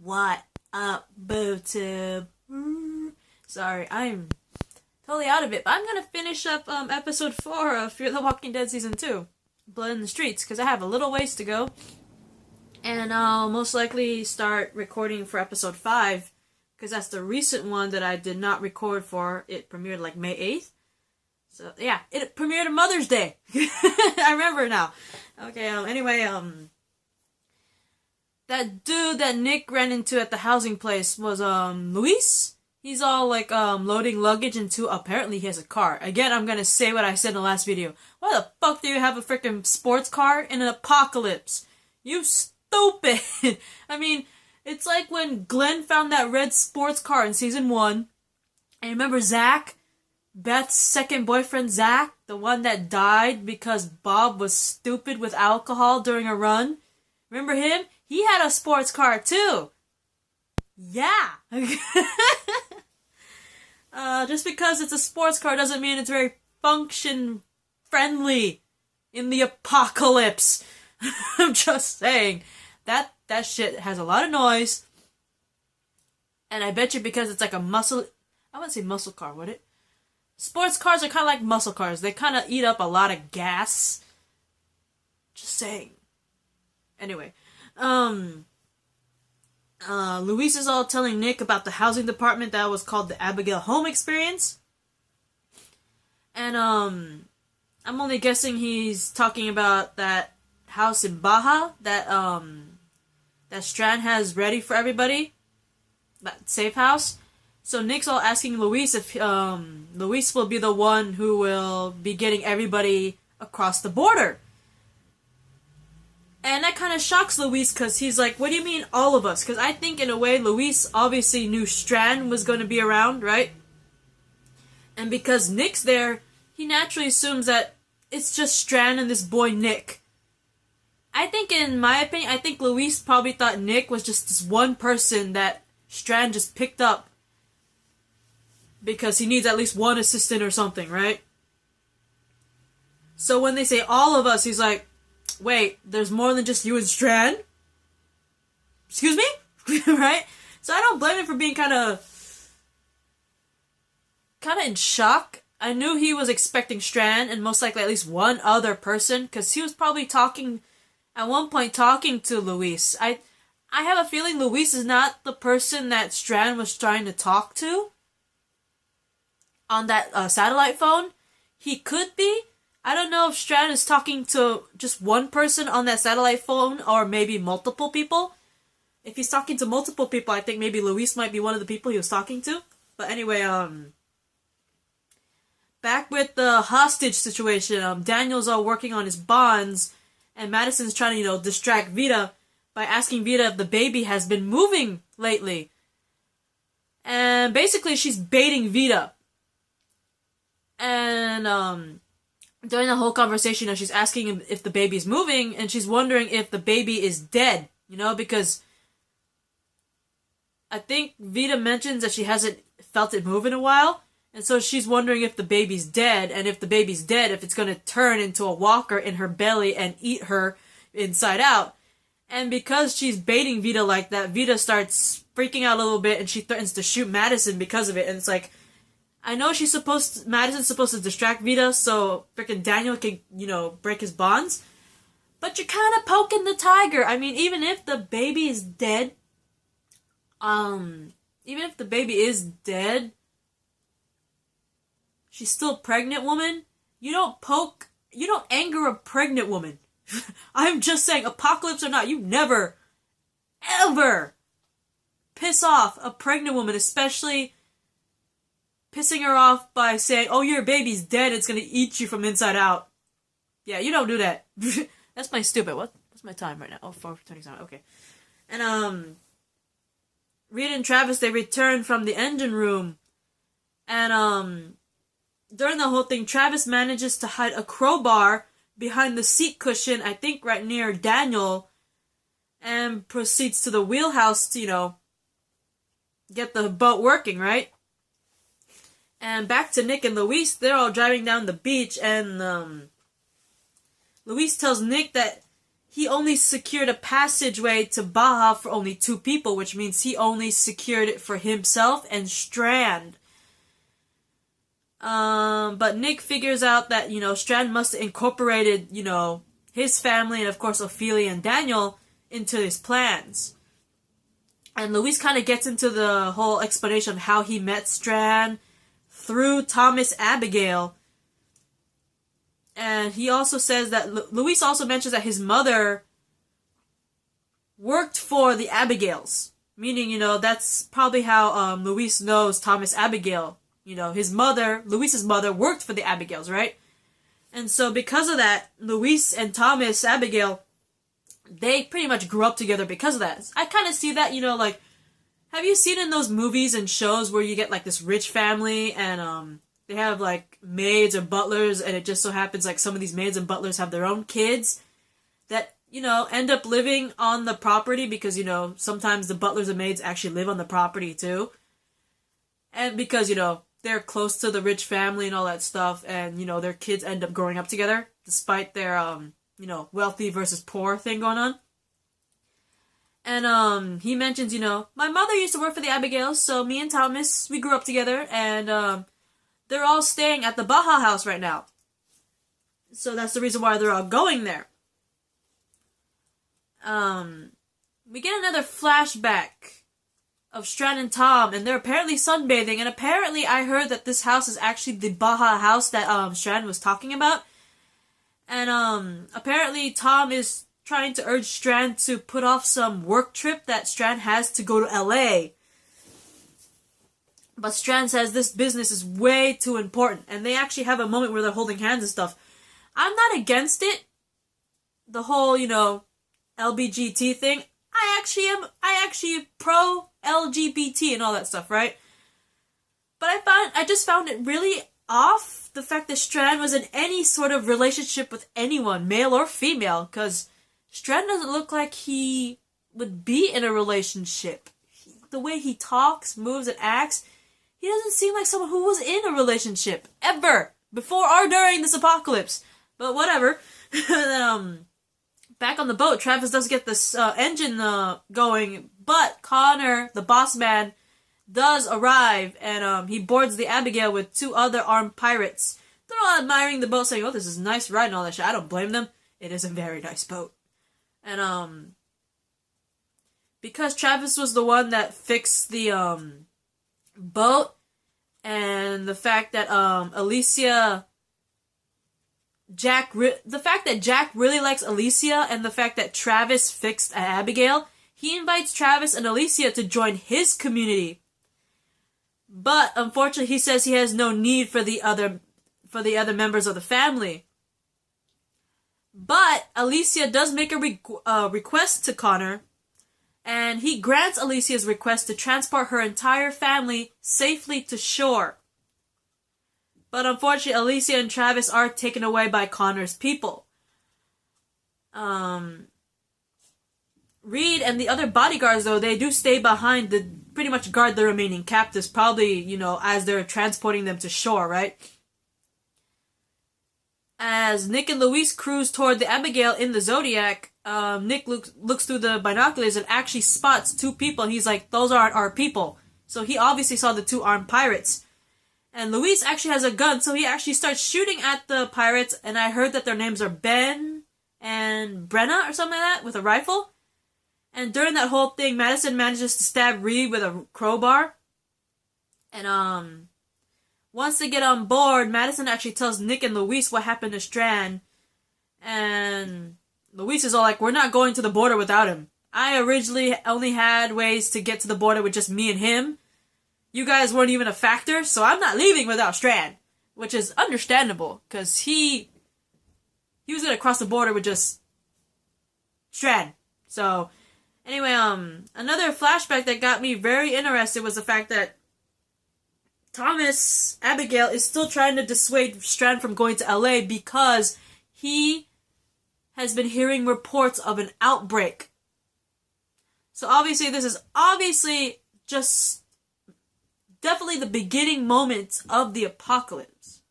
What up, BooTube? Sorry, I'm totally out of it, but I'm gonna finish up episode 4 of Fear the Walking Dead season 2, Blood in the Streets, because I have a little ways to go, and I'll most likely start recording for episode 5, because that's the recent one that I did not record for. It premiered like May 8th. So yeah, it premiered on Mother's Day. I remember now. Okay, anyway, that dude that Nick ran into at the housing place was, Luis? He's all, like, loading luggage into, apparently he has a car. Again, I'm gonna say what I said in the last video. Why the fuck do you have a freaking sports car in an apocalypse? You stupid! I mean, it's like when Glenn found that red sports car in season 1. And remember Zach? Beth's second boyfriend, Zach? The one that died because Bob was stupid with alcohol during a run? Remember him? He had a sports car, too. Yeah. Just because it's a sports car doesn't mean it's very function-friendly in the apocalypse. I'm just saying. That shit has a lot of noise. And I bet you because it's like a muscle... I wouldn't say muscle car, would it? Sports cars are kind of like muscle cars. They kind of eat up a lot of gas. Just saying. Anyway. Luis is all telling Nick about the housing department that was called the Abigail Home Experience. And, I'm only guessing he's talking about that house in Baja that Strand has ready for everybody. That safe house. So Nick's all asking Luis if, Luis will be the one who will be getting everybody across the border. And that kind of shocks Luis, because he's like, what do you mean all of us? Because I think, in a way, Luis obviously knew Strand was going to be around, right? And because Nick's there, he naturally assumes that it's just Strand and this boy Nick. I think, in my opinion, I think Luis probably thought Nick was just this one person that Strand just picked up because he needs at least one assistant or something, right? So when they say all of us, he's like, wait, there's more than just you and Strand? Excuse me? Right? So I don't blame him for being kind of in shock. I knew he was expecting Strand and most likely at least one other person, because he was probably at one point talking to Luis. I have a feeling Luis is not the person that Strand was trying to talk to on that satellite phone. He could be. I don't know if Strand is talking to just one person on that satellite phone or maybe multiple people. If he's talking to multiple people, I think maybe Luis might be one of the people he was talking to. But anyway, back with the hostage situation, Daniel's all working on his bonds, and Madison's trying to, distract Vita by asking Vita if the baby has been moving lately. And basically she's baiting Vita. And, during the whole conversation, she's asking him if the baby's moving, and she's wondering if the baby is dead, because I think Vita mentions that she hasn't felt it move in a while, and so she's wondering if the baby's dead, and if the baby's dead, if it's gonna turn into a walker in her belly and eat her inside out. And because she's baiting Vita like that, Vita starts freaking out a little bit, and she threatens to shoot Madison because of it, and it's like, I know Madison's supposed to distract Vita so frickin' Daniel can, break his bonds. But you're kind of poking the tiger. I mean, even if the baby is dead, she's still a pregnant woman. You don't anger a pregnant woman. I'm just saying, apocalypse or not, you never, ever piss off a pregnant woman, especially pissing her off by saying, oh, your baby's dead, it's gonna eat you from inside out. Yeah, you don't do that. That's my stupid. What's my time right now? Oh, 4:27, okay. And, Rita and Travis, they return from the engine room. And, during the whole thing, Travis manages to hide a crowbar behind the seat cushion, I think right near Daniel, and proceeds to the wheelhouse to, get the boat working, right? And back to Nick and Luis, they're all driving down the beach, and Luis tells Nick that he only secured a passageway to Baja for only 2 people, which means he only secured it for himself and Strand. But Nick figures out that, Strand must have incorporated, his family and, of course, Ophelia and Daniel into his plans. And Luis kind of gets into the whole explanation of how he met Strand through Thomas Abigail. And he also says that, Luis also mentions that his mother worked for the Abigails. Meaning, that's probably how Luis knows Thomas Abigail. His mother, Luis's mother, worked for the Abigails, right? And so because of that, Luis and Thomas Abigail, they pretty much grew up together because of that. I kind of see that, like, have you seen in those movies and shows where you get, like, this rich family and, they have, like, maids or butlers, and it just so happens, like, some of these maids and butlers have their own kids that, end up living on the property because, sometimes the butlers and maids actually live on the property, too. And because, they're close to the rich family and all that stuff, and, their kids end up growing up together, despite their, wealthy versus poor thing going on. And, he mentions, my mother used to work for the Abigails, so me and Thomas, we grew up together, and, they're all staying at the Baja house right now. So that's the reason why they're all going there. We get another flashback of Strand and Tom, and they're apparently sunbathing, and apparently I heard that this house is actually the Baja house that, Strand was talking about. And, apparently Tom is trying to urge Strand to put off some work trip that Strand has to go to LA. But Strand says this business is way too important, and they actually have a moment where they're holding hands and stuff. I'm not against it. The whole, LBGT thing. I actually am pro LGBT and all that stuff, right? But I just found it really off, the fact that Strand was in any sort of relationship with anyone, male or female, because Strand doesn't look like he would be in a relationship. The way he talks, moves, and acts, he doesn't seem like someone who was in a relationship, ever, before or during this apocalypse. But whatever. Back on the boat, Travis does get this engine going, but Connor, the boss man, does arrive, and he boards the Abigail with 2 other armed pirates. They're all admiring the boat, saying, oh, this is nice ride and all that shit. I don't blame them. It is a very nice boat. And, because Travis was the one that fixed the, boat, and the fact that the fact that Jack really likes Alicia, and the fact that Travis fixed Abigail, he invites Travis and Alicia to join his community. But unfortunately, he says he has no need for the other members of the family. But Alicia does make a request to Connor, and he grants Alicia's request to transport her entire family safely to shore. But unfortunately, Alicia and Travis are taken away by Connor's people. Reed and the other bodyguards, though, they do stay behind to pretty much guard the remaining captives, probably, as they're transporting them to shore, right? As Nick and Luis cruise toward the Abigail in the Zodiac, Nick looks through the binoculars and actually spots 2 people. He's like, those aren't our people. So he obviously saw the 2 armed pirates. And Luis actually has a gun, so he actually starts shooting at the pirates, and I heard that their names are Ben and Brenna or something like that, with a rifle. And during that whole thing, Madison manages to stab Reed with a crowbar. And, once they get on board, Madison actually tells Nick and Luis what happened to Strand. And Luis is all like, we're not going to the border without him. I originally only had ways to get to the border with just me and him. You guys weren't even a factor, so I'm not leaving without Strand. Which is understandable, because he was gonna cross the border with just Strand. So, anyway, another flashback that got me very interested was the fact that Thomas Abigail is still trying to dissuade Strand from going to LA because he has been hearing reports of an outbreak. So obviously this is just definitely the beginning moments of the apocalypse.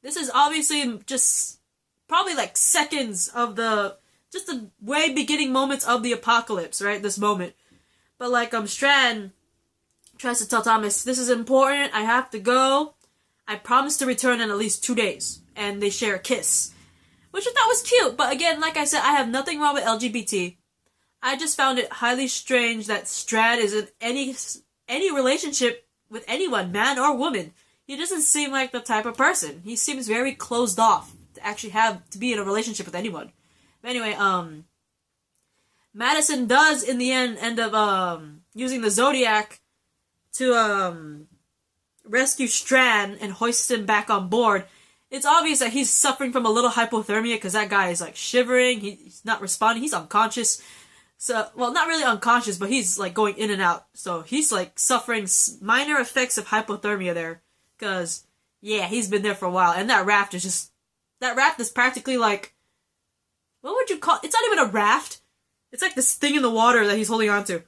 This is obviously just probably like seconds of just the way beginning moments of the apocalypse, right? This moment. But like Strand tries to tell Thomas, this is important, I have to go. I promise to return in at least 2 days. And they share a kiss. Which I thought was cute, but again, like I said, I have nothing wrong with LGBT. I just found it highly strange that Strand is in any relationship with anyone, man or woman. He doesn't seem like the type of person. He seems very closed off to actually to be in a relationship with anyone. But anyway, Madison does in the end up using the Zodiac to rescue Strand and hoist him back on board. It's obvious that he's suffering from a little hypothermia because that guy is like shivering. He's not responding. He's unconscious. So, well, not really unconscious, but he's like going in and out. So he's like suffering minor effects of hypothermia there. Because, yeah, he's been there for a while. And that raft is practically like, what would you call, it's not even a raft. It's like this thing in the water that he's holding on to.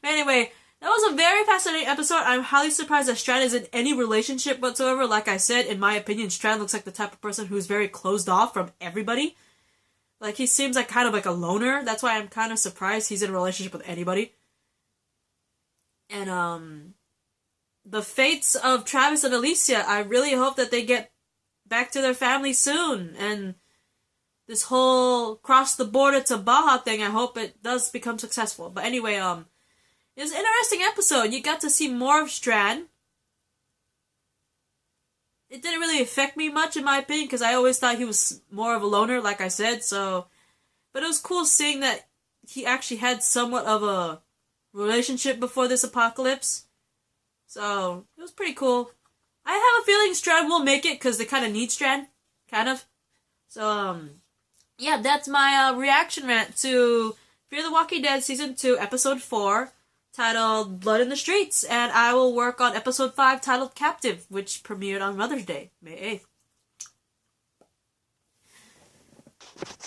Anyway, that was a very fascinating episode. I'm highly surprised that Strand is in any relationship whatsoever. Like I said, in my opinion, Strand looks like the type of person who's very closed off from everybody. Like, he seems like kind of like a loner. That's why I'm kind of surprised he's in a relationship with anybody. And, the fates of Travis and Alicia, I really hope that they get back to their family soon. And this whole cross the border to Baja thing, I hope it does become successful. But anyway, it was an interesting episode. You got to see more of Strand. It didn't really affect me much, in my opinion, because I always thought he was more of a loner, like I said. So, but it was cool seeing that he actually had somewhat of a relationship before this apocalypse. So, it was pretty cool. I have a feeling Strand will make it, because they kind of need Strand. Kind of. So, yeah, that's my reaction rant to Fear the Walking Dead Season 2, Episode 4, titled Blood in the Streets. And I will work on Episode 5, titled Captive, which premiered on Mother's Day, May 8th.